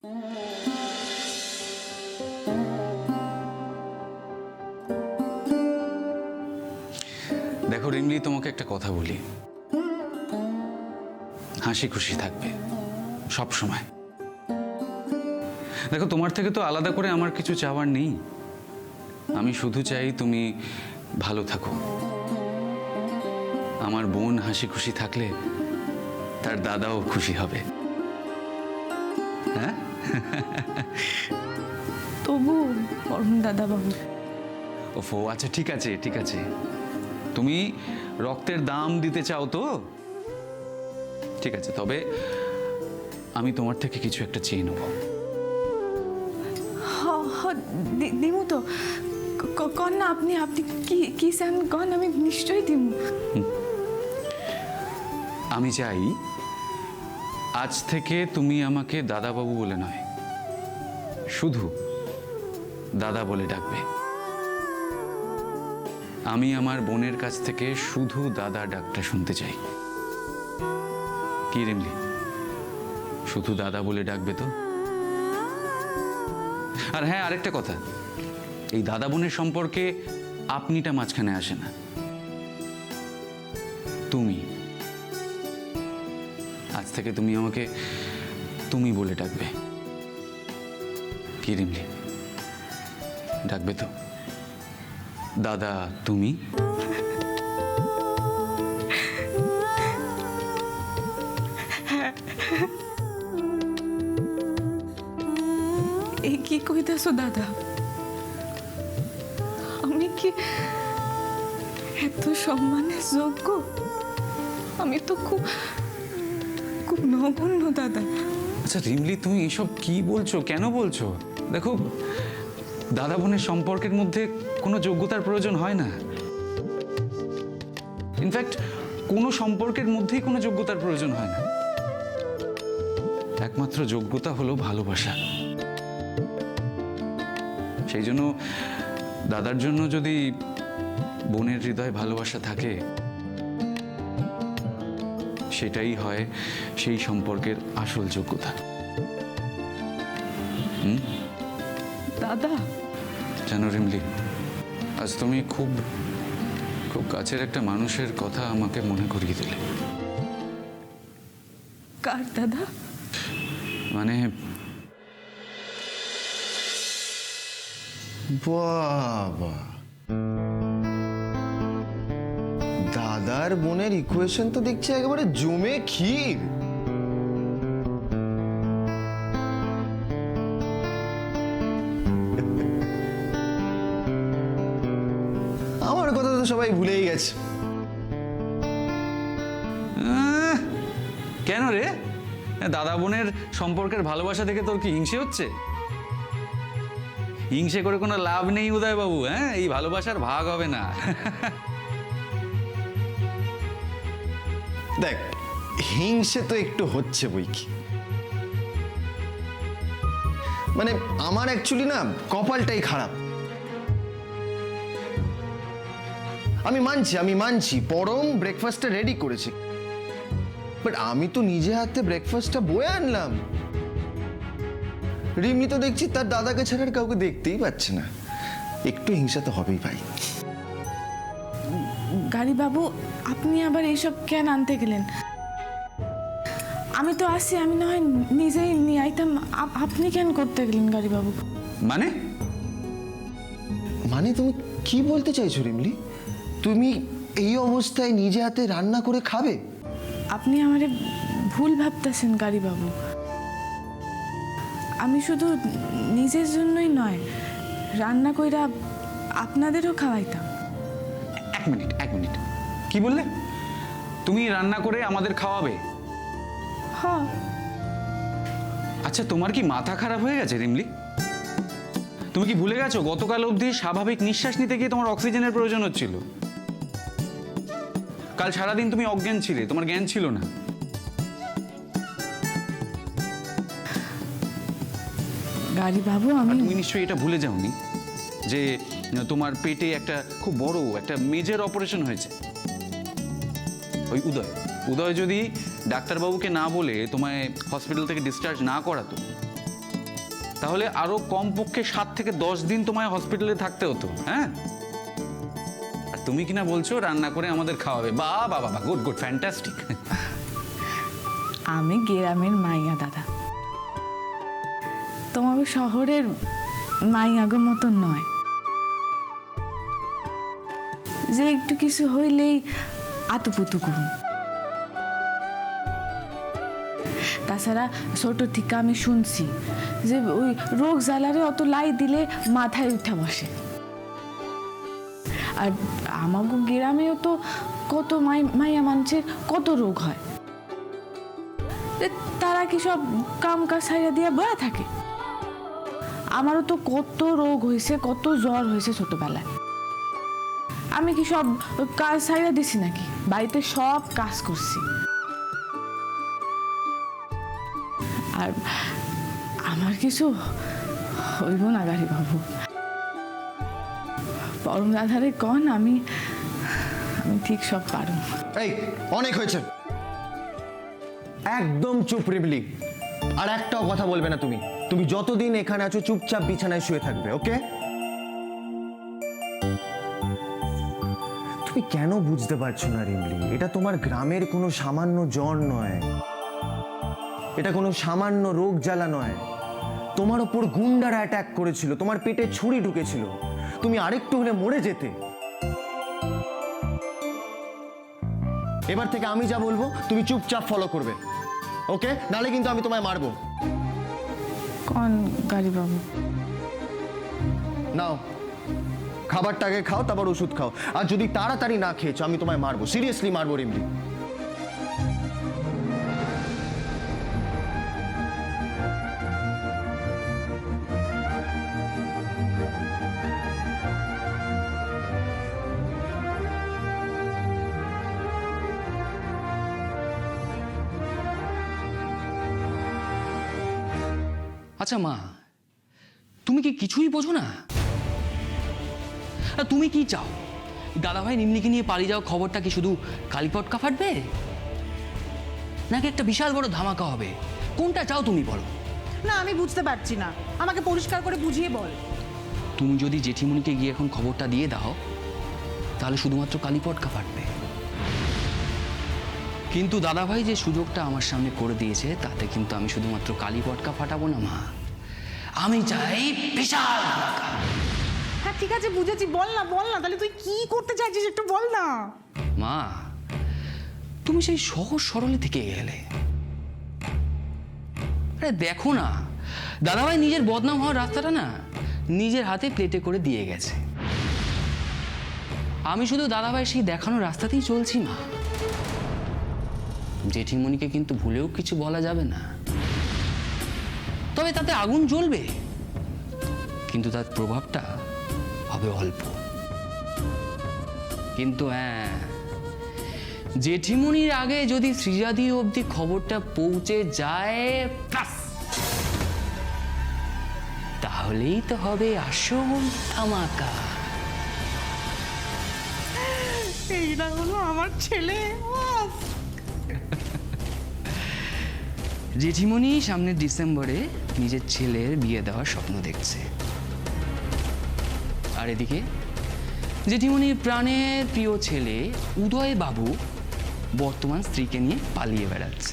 দেখো রিমলি, তোমাকে একটা কথা বলি, হাসি খুশি থাকবে সব সময়। দেখো, তোমার থেকে তো আলাদা করে আমার কিছু চাওয়ার নেই। আমি শুধু চাই তুমি ভালো থাকো। আমার বোন হাসি খুশি থাকলে তার দাদাও খুশি হবে। হ্যাঁ, তবু পরম দাদা বাবু। ওফো, আচ্ছা ঠিক আছে ঠিক আছে, তুমি রক্তের দাম দিতে চাও তো ঠিক আছে, তবে আমি তোমার থেকে কিছু একটা চেয়ে নেব। দিমু তো, কন না আপনি, আপনি কি কি চান কন, আমি নিশ্চয়ই দিমু। আমি চাই আজ থেকে তুমি আমাকে দাদাবাবু বলে নয়, শুধু দাদা বলে ডাকবে। আমি আমার বোনের কাছ থেকে শুধু দাদা ডাকটা শুনতে চাই। কি রিমলি, শুধু দাদা বলে ডাকবে তো? আর হ্যাঁ, আরেকটা কথা, এই দাদা বোনের সম্পর্কে আপনিটা মাঝখানে আসে না, তুমি। আজ থেকে তুমি আমাকে তুমি বলে ডাকবে। কি রিমলি, ডাকবে তো? দাদা তুমি। এই কি কইতাছো দাদা? আমি কি এত সম্মানের যোগ্য? আমি তো খুব খুব নগণ্য দাদা। আচ্ছা রিমলি, তুমি এসব কি বলছো, কেন বলছো? দেখো, দাদা বোনের সম্পর্কের মধ্যে কোনো যোগ্যতার প্রয়োজন হয় না। ইনফ্যাক্ট কোনো সম্পর্কের মধ্যেই কোনো যোগ্যতার প্রয়োজন হয় না। একমাত্র যোগ্যতা হলো ভালোবাসা। সেই জন্য দাদার জন্য যদি বোনের হৃদয়ে ভালোবাসা থাকে, সেটাই হয় সেই সম্পর্কের আসল যোগ্যতা। দাদা জানো রিমলি, আজ তুমি খুব খুব কাছের একটা মানুষের কথা আমাকে মনে করিয়ে দিলে। কার দাদা? মানে বাবা, দাদার বোনের ইকুয়েশন তো দেখছি একেবারে জমে ক্ষীর। আমার কথা তো সবাই ভুলেই গেছে। কেন রে, দাদা বোনের সম্পর্কের ভালোবাসা দেখে তোর কি হিংসে হচ্ছে? হিংসে করে কোনো লাভ নেই উদয় বাবু। হ্যাঁ, এই ভালোবাসার ভাগ হবে না। দেখ, হিংসে তো একটু হচ্ছে বই কি, মানে আমার অ্যাকচুয়ালি না কপালটাই খারাপ। আমি মানছি পরম ব্রেকফাস্টটা রেডি করেছে, বাট আমি তো নিজে হাতে ব্রেকফাস্টটা বয়ে আনলাম। রিমনি তো দেখছি তার দাদাকে ছাড়া আর কাউকে দেখতেই পাচ্ছে না। একটু হিংসা তো হবেই ভাই। গাড়ি বাবু, আপনি আবার এইসব কেন আনতে গেলেন? আমি তো আসি, আমি না হয় নিজেই নিয়ে আইতাম। আপনি কেন করতে গেলেন গাড়ি বাবু? মানে মানে তুমি কি বলতে চাইছো রিমলি? তুমি এই অবস্থায় নিজে হাতে রান্না করে খাবে? আপনি আমারে ভুল ভাবতেছেন গাড়ি বাবু। আমি শুধু নিজের জন্যই নয়, রান্না কইরা আপনাদেরও খাওয়াইতাম। এক মিনিট, কি বললে? তুমি রান্না করে আমাদের খাওয়াবে? হ। আচ্ছা, তোমার কি মাথা খারাপ হয়ে গেছে রিমলি? তুমি কি ভুলে গেছো গতকাল অবধি স্বাভাবিক নিঃশ্বাস নিতে গিয়ে তোমার অক্সিজেনের প্রয়োজন হচ্ছিল? কাল সারাদিন তুমি অজ্ঞান ছিলে, তোমার জ্ঞান ছিল না। গাড়ি বাবু, আমি তুমি নিশ্চয়ই এটা ভুলে যাওনি যে তোমার পেটে একটা খুব বড় একটা মেজর অপারেশন হয়েছে। ওই উদয় যদি ডাক্তারবাবুকে না বলে তোমায় হসপিটাল থেকে ডিসচার্জ না করাতো, তাহলে আরো কমপক্ষে 7 থেকে 10 দিন তোমায় হসপিটালে থাকতে হতো। হ্যাঁ, আর তুমি কিনা বলছো রান্না করে আমাদের খাওয়াবে। বাহ বাহ বাহ, গুড গুড, ফ্যান্টাস্টিক। আমি গ্রামের মাইয়া দাদা, তোমাকে শহরের মাইয়াগো মতন নয় যে একটু কিছু হইলেই আতুপুতু করুন। তাছাড়া ছোট থেকে আমি শুনছি যে ওই রোগ জ্বালারে অত লাই দিলে মাথায় উঠে বসে। আর আমাগো গ্রামেও তো কত মাইয়া মানুষের কত রোগ হয়, তারা কি সব কাম কাজ ছাইড়া দিয়ে বয়া থাকে? আমারও তো কত রোগ হয়েছে, কত জ্বর হয়েছে ছোটবেলায়। আমি কি সব কাজ ছাইড়া দিছি নাকি? বাড়িতে সব কাজ করছি। আর আমার কিছু হইব না গাড়ি বাবু, পরম দাদারে কন আমি ঠিক সব পারব। এই অনেক হয়েছে, একদম চুপ রিবলি। আর একটাও কথা বলবে না তুমি। তুমি যতদিন এখানে আছো চুপচাপ বিছানায় শুয়ে থাকবে, ওকে? তুমি কেন বুঝতে পারছো না রিমলি? এটা তোমার গ্রামের কোনো সামান্য জ্বর নয়, এটা কোনো সামান্য রোগ জ্বালা নয়। তোমার ওপর গুন্ডারা অ্যাটাক করেছিল, তোমার পেটে ছুরি ঢুকেছিল, তুমি আরেকটু হলে মরে যেতে। এবার থেকে আমি যা বলবো তুমি চুপচাপ ফলো করবে, ওকে? নালে কিন্তু আমি তোমায় মারবো। কন গাড়ি বাবু? নাও খাবারটাকে খাও, তারপর ওষুধ খাও। আর যদি তাড়াতাড়ি না খেয়েছো আমি তোমায় মারবো, সিরিয়াসলি মারবো রিমলি। আচ্ছা মা, তুমি কি কিছুই বোঝো না? তুমি কি চাও? দাদাভাই নিম্নিকে নিয়ে পালিয়ে যাওয়া খবরটা কি শুধু কালীপটকা ফাটবে, নাকি একটা বিশাল বড় ধামাকা হবে? কোনটা চাও তুমি বলো? না, আমি বুঝতে পারছি না, আমাকে পরিষ্কার করে বুঝিয়ে বল। তুমি যদি জেঠিমণিকে গিয়ে এখন খবরটা দিয়ে দাও তাহলে শুধুমাত্র কালীপটকা ফাটবে। কিন্তু দাদাভাই যে সুযোগটা আমার সামনে করে দিয়েছে তাতে কিন্তু আমি শুধুমাত্র কালীপটকা ফাটাবো না মা, আমি চাই বিশাল ধামাকা। হ্যাঁ ঠিক আছে, বুঝেছি, বল না তাহলে তুই কি করতে চাইছিস একটু বল না। মা, তুমি সেই সহজ সরলে থেকে গেলে। আরে দেখো না, দাদাভাই নিজের বদনাম হওয়ার রাস্তাটা না নিজের হাতে প্লেটে করে দিয়ে গেছে। আমি শুধু দাদাভাই সেই দেখানোর রাস্তাতেই চলছি মা। জেঠিমণিকে কিন্তু ভুলেও কিছু বলা যাবে না, তবে তাতে আগুন জ্বলবে, কিন্তু তার প্রভাবটা হবে অল্প। কিন্তু হ্যাঁ, জেঠিমণির আগে যদি শ্রীজাদি অবধি খবরটা পৌঁছে যায় তাহলেই তো হবে আসল ধামাকা। এইটা হলো আমার ছেলে। জেঠিমণি সামনের ডিসেম্বরে নিজের ছেলের বিয়ে দেওয়ার স্বপ্ন দেখছে, আর এদিকে জেঠিমণির প্রাণের প্রিয় ছেলে উদয় বাবু বর্তমান স্ত্রীকে নিয়ে পালিয়ে বেড়াচ্ছে।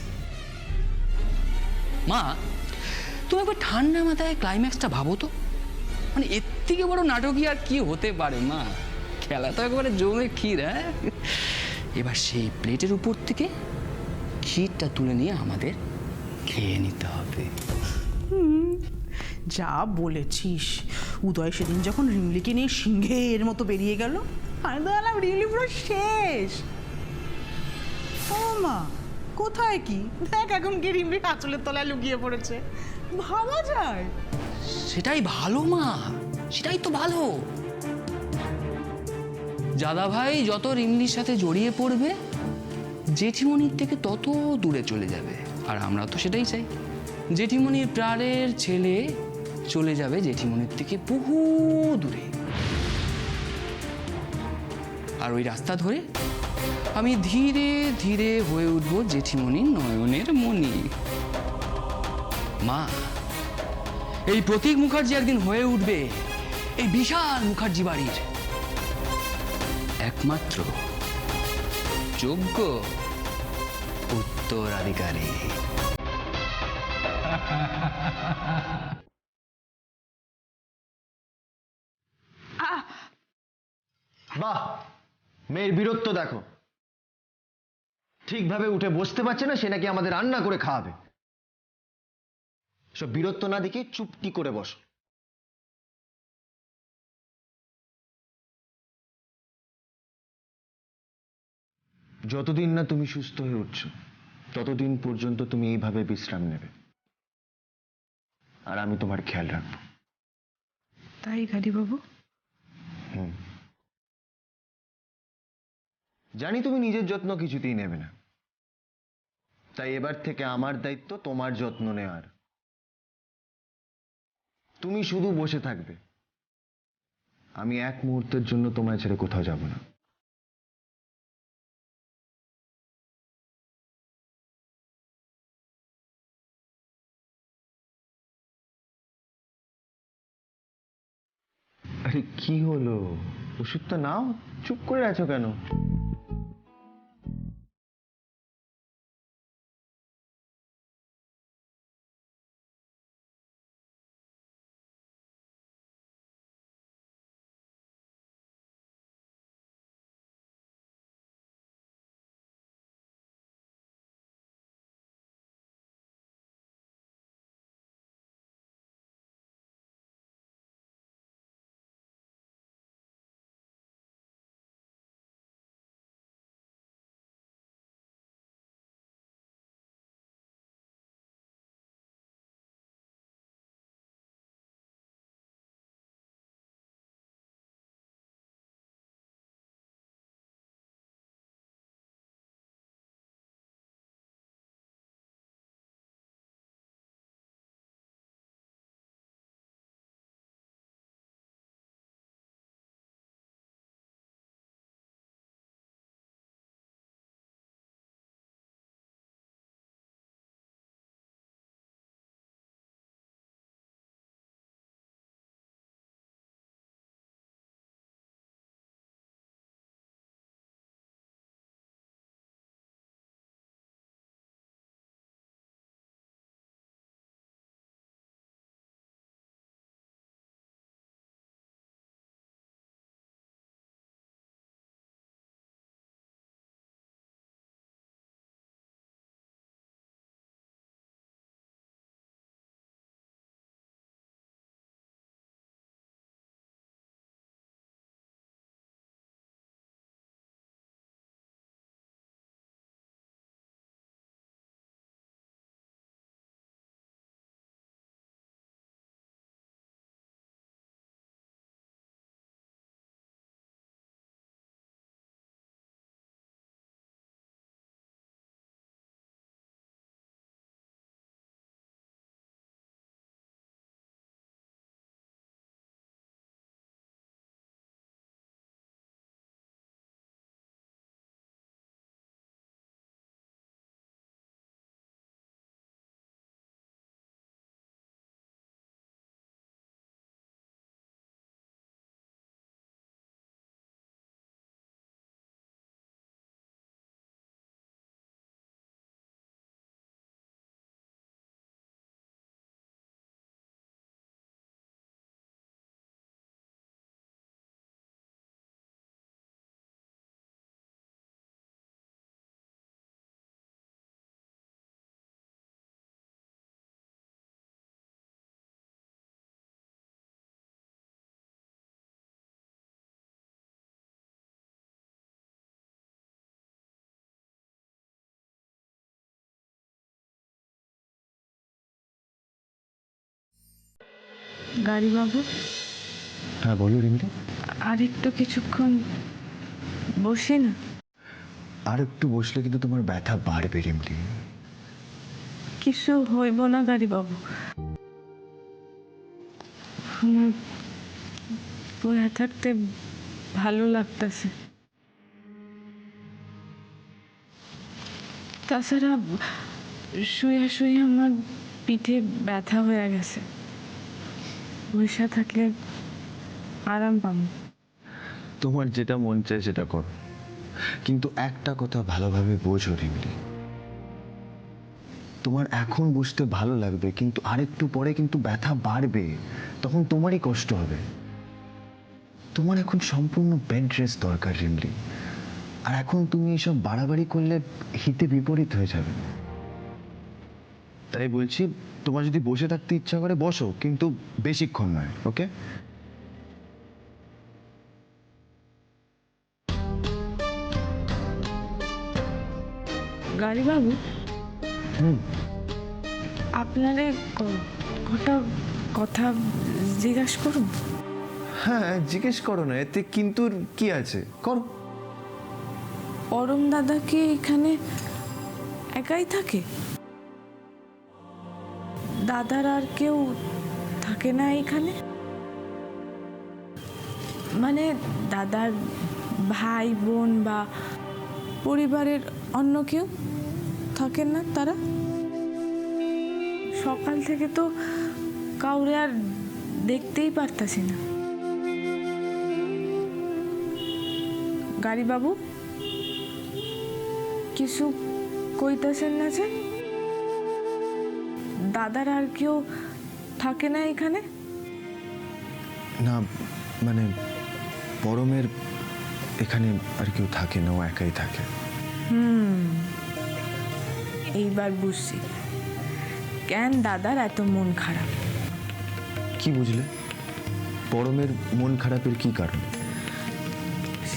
মা, তুমি একবার ঠান্ডা মাথায় ক্লাইম্যাক্সটা ভাবো তো, মানে এর থেকে বড় নাটকই আর কি হতে পারে মা? খেলা তো একেবারে জমে ক্ষীর। হ্যাঁ, এবার সেই প্লেটের উপর থেকে ক্ষীরটা তুলে নিয়ে আমাদের খেয়ে নিতে হবে। যা বলেছিস, উদয় সেদিন যখন রিমলিকে নিয়ে সিংহের মতো বেরিয়ে গেল, আমি তো বললাম রিমলি পুরো শেষ। ও মা, কোথায় কি দেখ, এখন কি রিমলি আঁচলের তলায় লুকিয়ে পড়েছে, ভাবা যায়? সেটাই ভালো মা, সেটাই তো ভালো। দাদাভাই যত রিমলির সাথে জড়িয়ে পড়বে জেঠিমণির থেকে তত দূরে চলে যাবে, আর আমরা তো সেটাই চাই। জেঠিমণির প্রাণের ছেলে চলে যাবে জেঠিমণির থেকে বহু দূরে, আর ওই রাস্তা ধরে আমি ধীরে ধীরে হয়ে উঠব জেঠিমণির নয়নের মণি। মা, এই প্রতীক মুখার্জি একদিন হয়ে উঠবে এই বিশাল মুখার্জি বাড়ির একমাত্র যোগ্য উত্তরাধিকারী। বাহ, মেয়ের বীরত্ব দেখো, ঠিকভাবে উঠে বসতে পারছে না, সে নাকি আমাদের রান্না করে খাওয়াবে। সব বীরত্ব না দেখে চুপটি করে বসো। যতদিন না তুমি সুস্থ হয়ে উঠছো ততদিন পর্যন্ত তুমি এইভাবে বিশ্রাম নেবে, আর আমি তোমার খেয়াল রাখবো। তাই গাড়ি বাবু? জানি তুমি নিজের যত্ন কিছুতেই নেবে না, তাই এবার থেকে আমার দায়িত্ব তোমার যত্ন নেওয়ার। তুমি শুধু বসে থাকবে, আমি এক মুহূর্তের জন্য তোমায় ছেড়ে কোথাও যাব না। আরে কি হলো, ওষুধটা নাও, চুপ করে আছো কেন? গাড়ি বাবু, হ্যাঁ বলো রিমিলি। আর একটু কিছুক্ষণ বসি না? আর একটু বসলে কিন্তু তোমার ব্যথা বাড়বে রিমিলি। কিছু হইব না গাড়ি বাবু, আমার বয়া থাকতে ভালো লাগতেছে। তাছাড়া শুয়ে শুয়ে আমার পিঠে ব্যথা হয়ে গেছে, বসে থাকলে আরাম পাবো। তোমার যেটা মন চায় সেটা করো, কিন্তু একটা কথা ভালোভাবে বোঝো রিমলি, তোমার এখন বুঝতে ভালো লাগবে, কিন্তু আরেকটু পরে কিন্তু ব্যথা বাড়বে, তখন তোমারই কষ্ট হবে। তোমার এখন সম্পূর্ণ বেড রেস্ট দরকার রিমলি, আর এখন তুমি এসব বাড়াবাড়ি করলে হিতে বিপরীত হয়ে যাবে। তাই বলছি, তোমার যদি বসে থাকতে ইচ্ছা করে বসো, কিন্তু বেশিক্ষণ নয়, ওকে? গাড়ি বাবু, আপনারে কটা কথা জিজ্ঞাসা করুন। হ্যাঁ, জিজ্ঞেস করো না, এতে কিন্তু কি আছে, করো। পরম দাদা কি এখানে একাই থাকে? দাদার আর কেউ থাকে না এখানে? মানে দাদার ভাই বোন বা পরিবারের অন্য কেউ থাকে না তারা? সকাল থেকে তো কাউরে আর দেখতেই পারতাছি না। গাড়ি বাবু, কিছু কইতাছেন না যে? দাদার আর কেউ থাকে না এখানে? না, মানে পরমের এখানে আর কেউ থাকে না, ও একাই থাকে। এইবার বুঝছি কেন দাদার এত মন খারাপ। কি বুঝলে? পরমের মন খারাপের কি কারণ?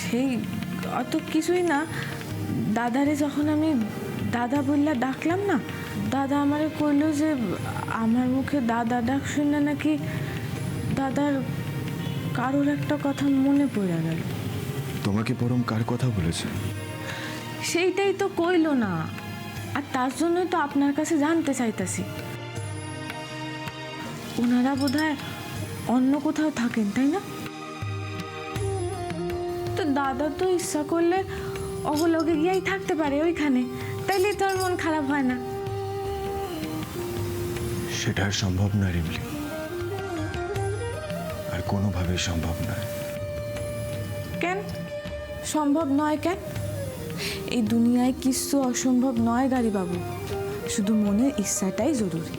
সেই অত কিছুই না, দাদারে যখন আমি দাদা বললা ডাকলাম না, দাদা আমারে কইলো যে আমার মুখে দাদা ডাক শুনে নাকি দাদার কারোর একটা কথা মনে পড়ে গেল। তোমাকে পরম কার কথা বলেছে? সেইটাই তো কইলো না, আর তার জন্যই তো আপনার কাছে জানতে চাইতাছি। ওনারা বোধহয় অন্য কোথাও থাকেন, তাই না? তো দাদা তো ইচ্ছা করলে অগলগে গিয়েই থাকতে পারে ওইখানে, তাইলে তো আর মন খারাপ হয় না। সেটা আর সম্ভব না রিমলি, আর কোনোভাবেই সম্ভব নয়। কেন সম্ভব নয়? কেন? এই দুনিয়ায় কিছু অসম্ভব নয় গাড়ি বাবু, শুধু মনের ইচ্ছাটাই জরুরি।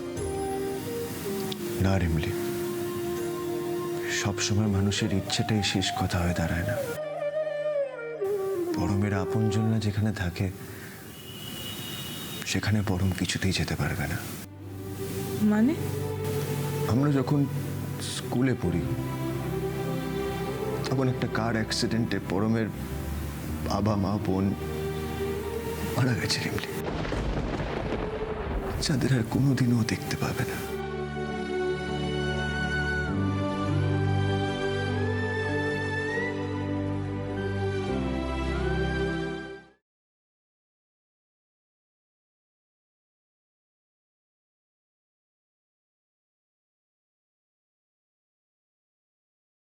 না রিমলি, সবসময় মানুষের ইচ্ছেটাই শেষ কথা হয়ে দাঁড়ায় না। পরমের আপনজনরা যেখানে থাকে সেখানে পরম কিছুতেই যেতে পারবে না। মানে? আমরা যখন স্কুলে পড়ি তখন একটা কার অ্যাক্সিডেন্টে পরমের বাবা মা বোন মারা গেছে রিমলি, যাদের আর কোনোদিনও দেখতে পাবে না।